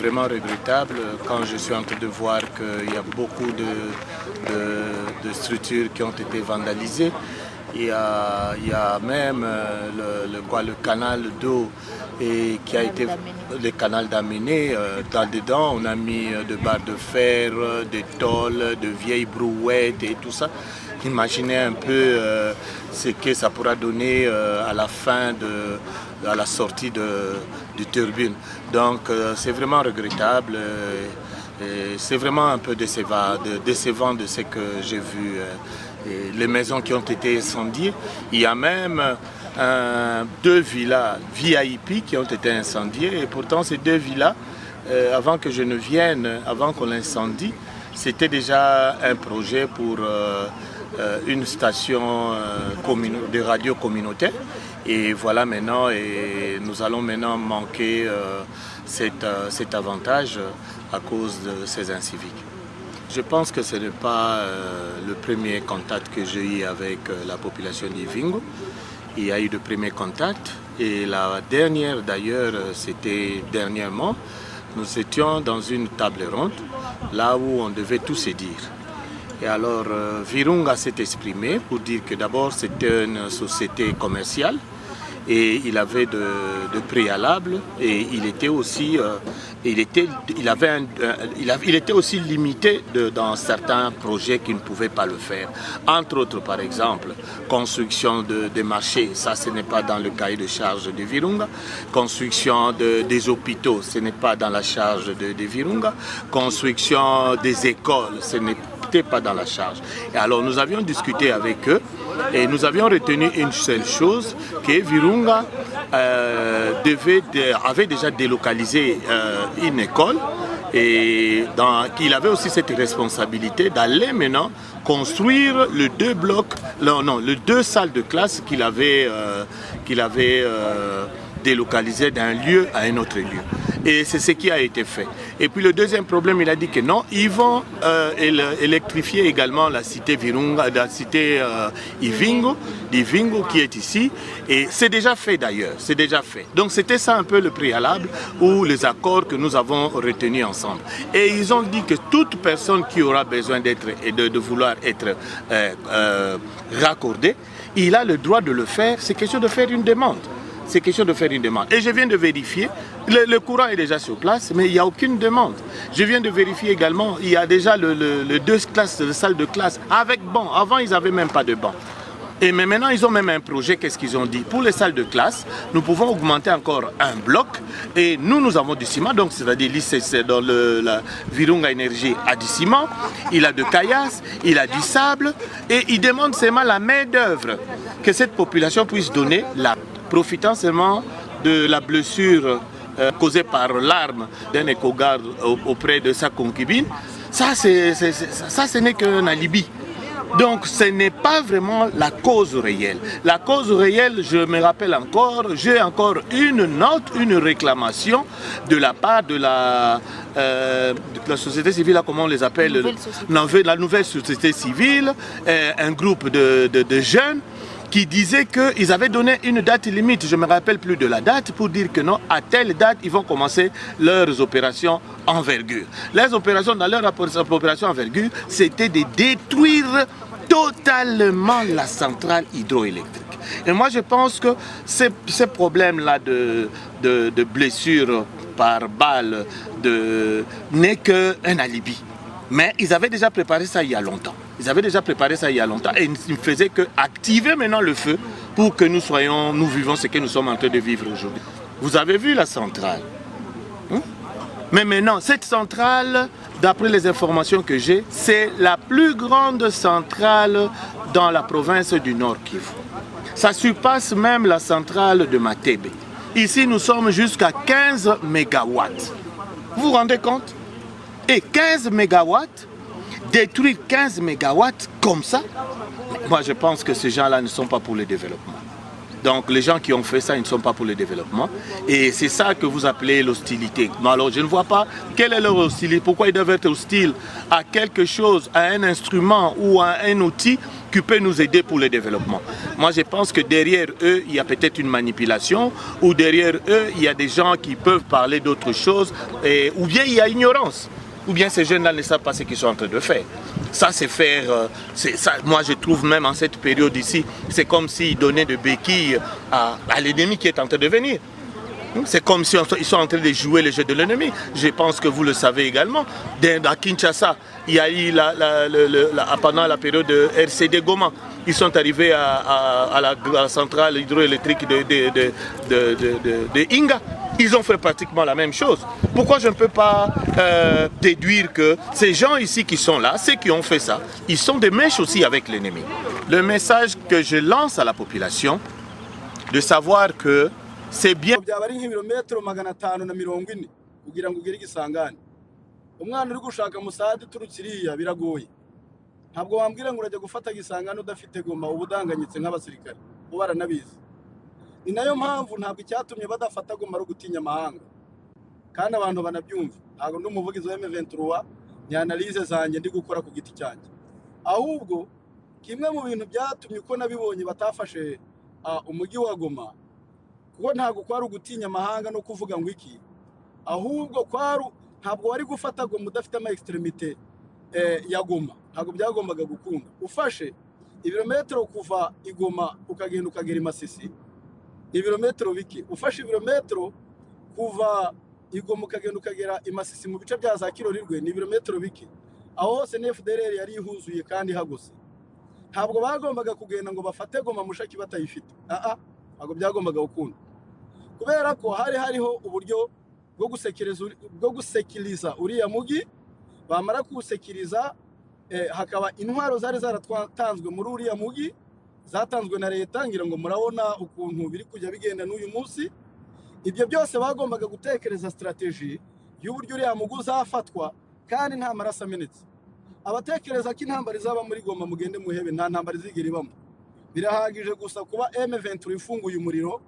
vraiment regrettable quand je suis en train de voir qu'il y a beaucoup de structures qui ont été vandalisées. Il y a même le canal d'eau qui a été le canal d'Amené. Dedans, on a mis de barres de fer, des tôles, de vieilles brouettes et tout ça. Imaginez un peu ce que ça pourra donner à la fin à la sortie du turbine. Donc c'est vraiment regrettable. C'est vraiment un peu décevant de ce que j'ai vu. Les maisons qui ont été incendiées. Il y a même 2 villas VIP qui ont été incendiées. Et pourtant, ces 2 villas, avant que je ne vienne, avant qu'on l'incendie, c'était déjà un projet pour une station de radio communautaire. Et voilà maintenant, et nous allons maintenant manquer cet avantage à cause de ces inciviques. Je pense que ce n'est pas le premier contact que j'ai eu avec la population d'Ivingo. Il y a eu de premiers contacts et la dernière d'ailleurs, c'était dernièrement, nous étions dans une table ronde, là où on devait tout se dire. Et alors Virunga s'est exprimé pour dire que d'abord c'était une société commerciale et il avait de préalables et il était aussi il était aussi limité dans certains projets qui ne pouvaient pas le faire. Entre autres, par exemple, construction des marchés, ça ce n'est pas dans le cahier de charge de Virunga. Construction des hôpitaux, ce n'est pas dans la charge de Virunga. Construction des écoles, ce n'était pas dans la charge. Et alors nous avions discuté avec eux et nous avions retenu une seule chose, que Virunga avait déjà délocalisé une école et qu'il avait aussi cette responsabilité d'aller maintenant construire les 2 salles de classe qu'il avait délocalisées d'un lieu à un autre lieu. Et c'est ce qui a été fait. Et puis le deuxième problème, il a dit que non, ils vont électrifier également la cité Virunga, la cité Ivingo qui est ici. Et c'est déjà fait d'ailleurs, c'est déjà fait. Donc c'était ça un peu le préalable ou les accords que nous avons retenus ensemble. Et ils ont dit que toute personne qui aura besoin de vouloir être raccordée, il a le droit de le faire. C'est question de faire une demande. C'est question de faire une demande. Et je viens de vérifier, le courant est déjà sur place, mais il n'y a aucune demande. Je viens de vérifier également, il y a déjà les 2 salles de classe avec banc. Avant, ils n'avaient même pas de banc. Mais maintenant, ils ont même un projet, qu'est-ce qu'ils ont dit? Pour les salles de classe, nous pouvons augmenter encore un bloc. Et nous avons du ciment, donc c'est-à-dire c'est dans la Virunga Énergie a du ciment, il a de caillasse, il a du sable. Et ils demandent seulement la main d'œuvre que cette population puisse donner, profitant seulement de la blessure causée par l'arme d'un éco-garde auprès de sa concubine. Ça, ce n'est qu'un alibi. Donc ce n'est pas vraiment la cause réelle. La cause réelle, je me rappelle encore, j'ai encore une note, une réclamation de la part de la société civile, comment on les appelle, la nouvelle société civile, un groupe de jeunes qui disaient qu'ils avaient donné une date limite, je ne me rappelle plus de la date, pour dire que non, à telle date, ils vont commencer leurs opérations envergure. Les opérations, dans leur opération envergure, c'était de détruire totalement la centrale hydroélectrique. Et moi, je pense que ces problèmes-là de blessures par balle n'est qu'un alibi. Mais ils avaient déjà préparé ça il y a longtemps. Et ils ne faisaient qu'activer maintenant le feu pour que nous vivons ce que nous sommes en train de vivre aujourd'hui. Vous avez vu la centrale. Mais maintenant, cette centrale, d'après les informations que j'ai, c'est la plus grande centrale dans la province du Nord Kivu. Ça surpasse même la centrale de Matebe. Ici, nous sommes jusqu'à 15 mégawatts. Vous vous rendez compte? Et 15 mégawatts, détruire 15 mégawatts comme ça, moi je pense que ces gens-là ne sont pas pour le développement. Donc les gens qui ont fait ça, ils ne sont pas pour le développement. Et c'est ça que vous appelez l'hostilité. Alors je ne vois pas quelle est leur hostilité, pourquoi ils doivent être hostiles à quelque chose, à un instrument ou à un outil qui peut nous aider pour le développement. Moi je pense que derrière eux, il y a peut-être une manipulation, ou derrière eux, il y a des gens qui peuvent parler d'autre chose, ou bien il y a ignorance, ou bien ces jeunes-là ne savent pas ce qu'ils sont en train de faire. Ça, c'est faire... ça, moi, je trouve même en cette période ici, c'est comme s'ils donnaient de béquilles à l'ennemi qui est en train de venir. C'est comme s'ils sont en train de jouer le jeu de l'ennemi. Je pense que vous le savez également. À Kinshasa, il y a eu, pendant la période de RCD Goma, ils sont arrivés à la centrale hydroélectrique de Inga. Ils ont fait pratiquement la même chose. Pourquoi je ne peux pas déduire que ces gens ici qui sont là, ceux qui ont fait ça, ils sont des mèches aussi avec l'ennemi. Le message que je lance à la population, de savoir que c'est bien... ntabwo wambwira ngo urajya gufata gisangano udafite Goma ubudanganyitse nk'abasirikare ubaranabizi ni nayo mpamvu ntabwo icyatumye badafata Goma ro gutinya amahanga kandi abantu banabyumva ntabwo ndi umuvugizi wa M23 ni analyse zanjye ndi gukora ku giti cyanjye ahubwo kimwe mu bintu byatumye uko nabibonye batafashe umujyi wa Goma kuko ntabwo kwari ugutinya amahanga no kuvuga ngo iki ahubwo kwari ntabwo wari gufata Goma udafite ama extremité ya Goma ntabwo byagombaga gukunda ufashe ibirometero kuva Igoma ukagenda ukagera Masisi ibirometero biki ufashe ibirometero kuva Igoma ukagenda ukagera Masisi mu bice bya za Kirorirwe ni ibirometero biki aho hose ne FDLR yari ihuzuye kandi hagose ntabwo bagombaga kugenda ngo bafate Goma mushaki batayifite ntabwo byagombaga gukunda kubera ko hariho uburyo bwo gusekiriza uriya mugi bamara kusekiriza hakaba intwaro zari zaratanzwe muri uriya mugi zatanzwe na leta ngira ngo murabona ukuntu biri kujya bigenda n'uyu munsi ibyo byose bagombaga gutekereza strategy y'uburyo uriya mugi uzafatwa kandi nta maraso amenetse abatekereza ko intambara izaba muri Goma mugende muhebe nta ntambara izigera ibamo birahagije gusa kuba M23 ifunguye umuriro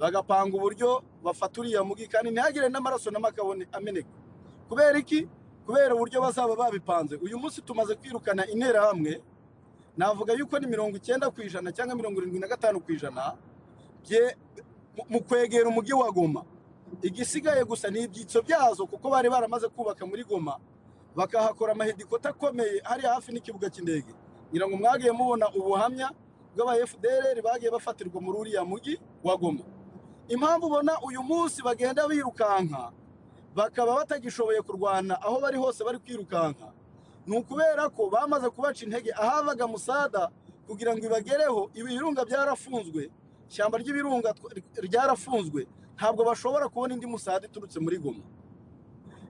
bagapanga uburyo bafata uriya mugi kandi ntihagire n'amaraso n'amakabone ameneka kubera iki kubera uburyo bazaba babipanze uyu munsi tumaze kwirukana intera hamwe navuga yuko ni 90% cyangwa 75% bye mu kwegera umugi wa Goma igisigaye gusa ni ibyitso byazo kuko bari baramaze kubaka muri Goma bakahakora amahedikota akomeye hari hafi n'ikibuga cy'indege ngira ngo mwagiye mubona ubuhamya bw'aba FDLR bagiye bafatirwa muri uriya mugi wa Goma impamvu ubona uyu munsi bagenda birukanka bakaba batagishoboye kurwana aho bari hose bari kwirukanka nukubera ko bamaze kubaca intege ahavaga musada kugira ngo ibagereho ibirunga byarafunzwe cyamba ry'ibirunga ryarafunzwe ntabwo bashobora kubona indi musada iturutse muri Goma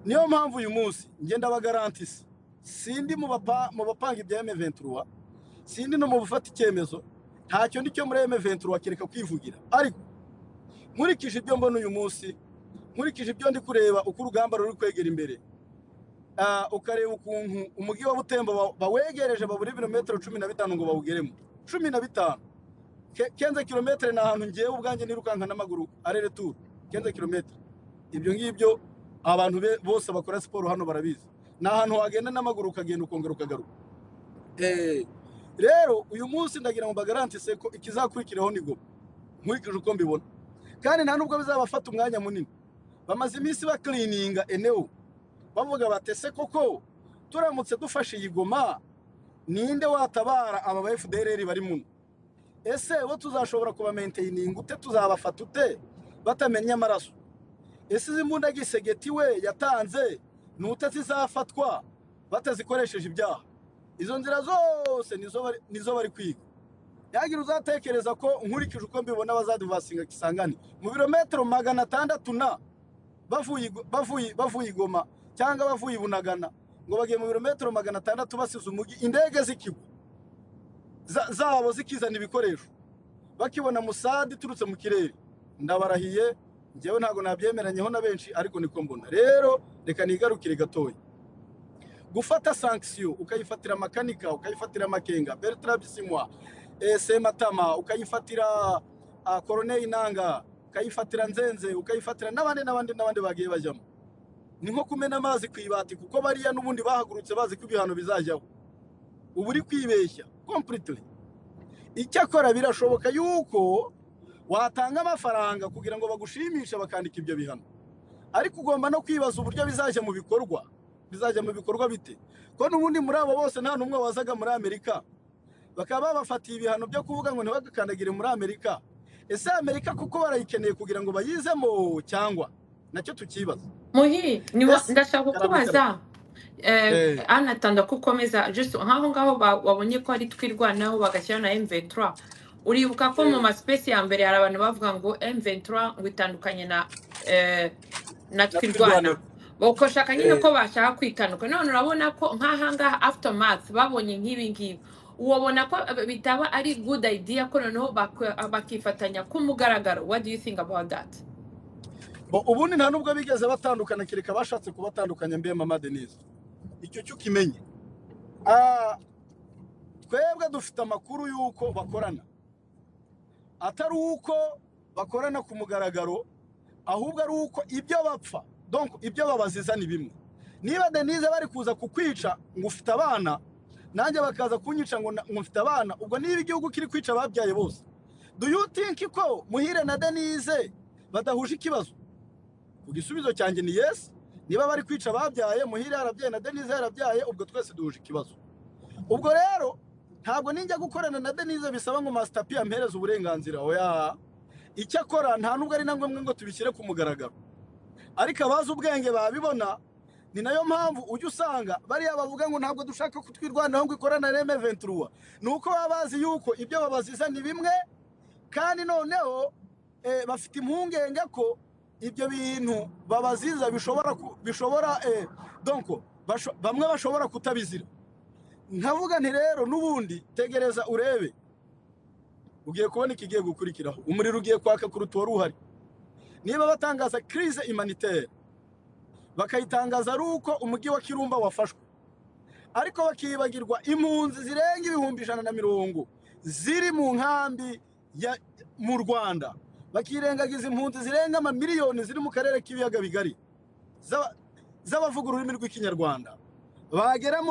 niyo mpamvu uyu munsi ngenda bagarantise sindi mu bapanga ibya M23 sindi no mu bufata icyemezo ntacyo ndicyo muri M23 kereka kwivugira ariko nkurikije ibyo mbona uyu munsi nkurikije ibyo ndi kureba uko urugamba ruri kwegera imbere ukareba ukuntu umugi wa Butembo bawegereje baburi ibirometero 15 ngo bawugeremo 15 kenze kilometre na ahantu ngiye ubwanjye nirukanka n'amaguru arere tour kenze kilometre ibyo ngibyo abantu bose bakora siporo hano barabizi na ahantu wagenda n'amaguru ukagenda ukongera ukagaruka rero uyu munsi ndagira ngo bagarantise ko ikizakurikiraho ni Goma nkurikije uko mbibona kandi nta nubwo bizabafata umwanya munini bamaze iminsi ba cleaninga eneo bavuga batese koko turamutse dufashe Igoma ninde watabara aba FDLR bari muno ese bo tuzashobora kuba maintaining ute tuzabafata ute batamenya amaraso ese zimbunda gisegeti we yatanze nute zizafatwa batazikoresheje ibyaha izo nzira zose nizo bari kwiga yagira uzatekereza ko nkurikije uko mbibona bazadivasinga Kisangani mu birometero 600 na bavuye Goma cyangwa bavuye Bunagana ngo bagiye mu birometero 600 basize umugi indege zikigwa zabo zikizana ibikoresho bakibona musadi turutse mu kirere ndabarahiye ngewe ntago nabyemeranyeho na benshi ariko niko mbona rero reka nigarukire gatoya gufata sanction ukayifatira makanika ukayifatira makenga Bertrand Bisimwa Sematama ukayifatira Corneille Nanga ukayifatira Nzenze ukayifatira n'abandi bagiye bajyamo ni nko kumena amazi kwibati kuko bariya n'ubundi bahagurutse bazi ko ibihano bizajyaho ubu uri kwibeshya completely. Icyakora birashoboka yuko watanga amafaranga kugira ngo bagushimishe bakandika ibyo bihano, ariko ugomba no kwibaza uburyo bizajya mu bikorwa bite ko n'ubundi muri abo bose nta numwe wazaga muri Amerika bakaba babafatiye ibihano byo kuvuga ngo ntibagakandagire muri Amerika. Ese Amerika kuko barayikeneye kugira ngo bayizemo cyangwa nacyo tukibaza. Muhi ndashaka kukubaza anatanda kukomeza just nkaho ngaho wabonye ko ari twirwanaho bagashyira na M23. Uribuka ko mu maspesi ya mbere hari abantu bavuga ngo M23 ngo itandukanye na twirwana bakoshaka nyine ko bashaka kwitanuka. None urabona ko nk'ahanga aftermath babonye nk'ibi ngibi, ubona ko bitaba ari good idea ko noneho bakifatanya ku mugaragaro. What do you think about that? Ubundi nta nubwo bigeze batandukana kireka bashatse kubatandukanya mbe Mama Denise. Icyo cyo kimenye. Twebwe dufite amakuru yuko bakorana, atari uko bakorana ku mugaragaro, ahubwo ari uko ibyo bapfa, donc ibyo babaziza ni bimwe. Niba Denise bari kuza kukwica ngo ufite abana, nanjye bakaza kunyica ngo mfite abana, ubwo niba igihugu kiri kwica babyaye bose, do you think ko Muhire na Denise badahuje ikibazo? Igisubizo cyanjye ni yes. Niba bari kwica babyaye, Muhire yarabyaye na Denise yarabyaye, ubwo twese duhuje ikibazo. Ubwo rero ntabwo ninjya gukorana na Denise bisaba ngo Master P ampereze uburenganzira. Oya, icyakora nta nubwo ari nangwe ngo tubishyire ku mugaragaro, ariko abazi ubwenge babibona. Ni nayo mpamvu ujye usanga bariya bavuga ngo ntabwo dushaka kutwirwanaho ngo ikorana na M23, nuko babazi yuko ibyo babaziza ni bimwe, kandi noneho bafite impungenge ko ibyo bintu babaziza bishobora donc bamwe bashobora kutabizira. Nkavuga nti rero n'ubundi tegereza urebe, ugiye kubona ikigiye gukurikiraho. Umuriro ugiye kwaka kuruta wari uhari. Niba batangaza crise humanitaire bakayitangaza ari uko umujyi wa Kirumba wafashwe, ariko bakibagirwa impunzi zirenga 150 ziri mu nkambi mu Rwanda, bakirengagiza impunzi zirenga amamiliyoni ziri mu karere k'ibiyaga bigari z'abavuga ururimi rw'ikinyarwanda. Bagera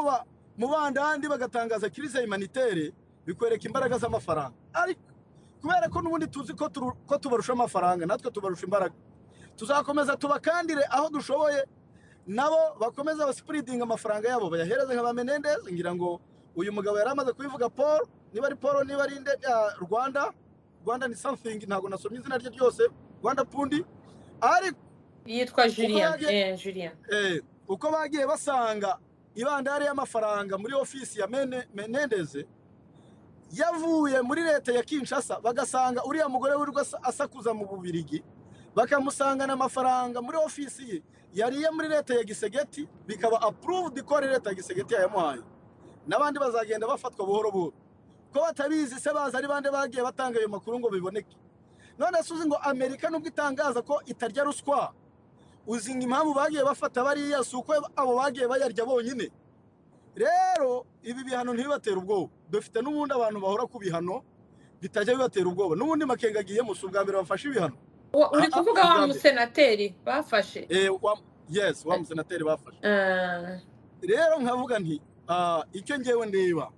mu bandandi bagatangaza crise humanitaire, bikwereka imbaraga z'amafaranga. Ariko kubera ko n'ubundi tuzi ko tubarusha amafaranga, natwe tubarusha imbaraga, tuzakomeza tubakandire aho dushoboye, nabo bakomeza baspreading amafaranga yabo bayahereze nka Menendez. Ngira ngo uyu mugabo yaramaze kubivuga Paul, niba ari Paul niba ari Rwanda ni something, ntago nasomye izina rye ryose, Rwanda Pundi, ariko yitwa Julien. Uko bagiye basanga ibandari y'amafaranga muri ofisi ya Menendez yavuye muri leta ya Kinshasa, bagasanga uriya mugore w'urwo asakuza mu Bubirigi, bakamusangana amafaranga muri ofisi ye yariye muri leta ya Gisegeti, bikaba approved ko leta ya Gisegeti yamuhaye. Nabandi bazagenda bafatwa buhoro buhoro ko batabizi se baza ari bande bagiye batanga ayo makuru ngo biboneke. None suzi ngo Amerika nubwo itangaza ko itarya ruswa, uzinga impamvu bagiye bafata bariya suko abo bagiye bayarya bonyine. Rero ibi bihano ntibibatera ubwoba, dufite n'ubundi abantu bahora ku bihano bitajya bibatera ubwoba. N'ubundi Makenga agiye mu subwa mbere bafashe ibihano. Uri kuvuga wa musenateri bafashe? Yes, wa musenateri bafashe. Rero nkavuga nti icyo ngewe ndeba,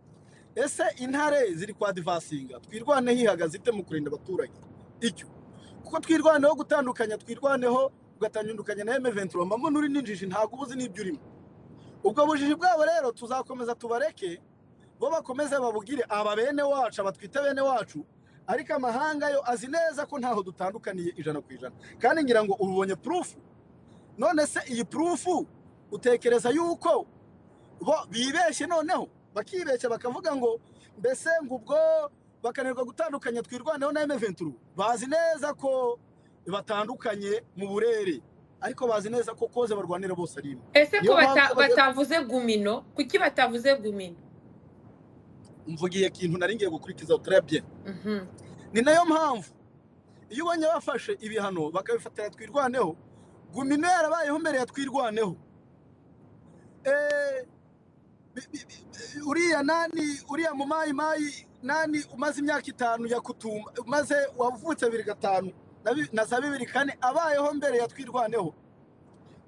ese intare ziri kwa divasinga, twirwane hihagaze ite mu kurinda abaturage? Icyo kuko twirwaneho gutandukanya, twirwaneho ugatandukanya na M23, mbamo nuri ninjiji ntago ubuzi n'ibyo urimo. Ubwo bujiji bwabo rero tuzakomeza tubareke, bo bakomeze babugire aba bene wacu, abatwite bene wacu, ariko amahanga yo azi neza ko ntaho dutandukaniye 100%. Kandi ngira ngo ubonye proof. None se iyi proof utekereza yuko bo bibeshye, noneho bakibeshya bakavuga ngo mbese ngubwo bakanirwa gutandukanya twirwaneho na M23? Bazi neza ko batandukanye mu burere, ariko bazi neza ko koze barwanira bose ari imwe. Ese ko batavuze Gumino, kuki batavuze Gumino? Mvugiye kintu nari ngiye gukurikiza très bien. Ni nayo mpamvu iyo ubonye bafashe ibihano bakabifatira twirwaneho, Gumino yarabayeho mbere ya twirwaneho. Uriya nani, uriya mu mayi nani umaze imyaka 5 ya kutumba maze wavutse 2005 na za 2004 abayeho mbere ya twirwaneho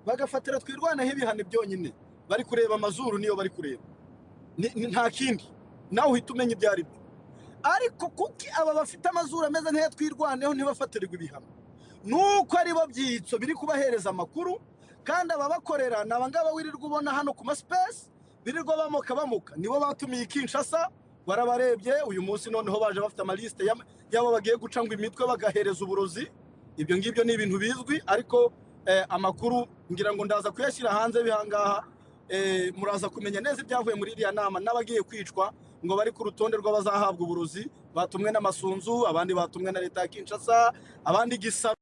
bagafatira twirwaneho ibihano byonyine bari kureba amazuru niyo bari kureba nta kindi nawe uhita umenya ibyari byo ariko kuki aba bafite amazuru ameze nk'aya twirwaneho ntibafatirirwa ibihano nuko ari bo byitso biri kubahereza amakuru kandi ababakorera nabangaba wirirwa ubona hano ku space birirwa bamuka nibo batumiye Kinshasa barabarebye uyu munsi noneho baje bafite amaliste yabo bagiye guca ngo imitwe bagahereza uburozi ibyo ngibyo ni ibintu bizwi ariko amakuru ngira ngo ndaza kuyashyira hanze bihangaha muraza kumenya neza ibyavuye muri iriya nama n'abagiye kwicwa ngo bari ku rutonde rw'abazahabwa uburozi batumwe n'amasunzu abandi batumwe na leta ya Kinshasa abandi gisa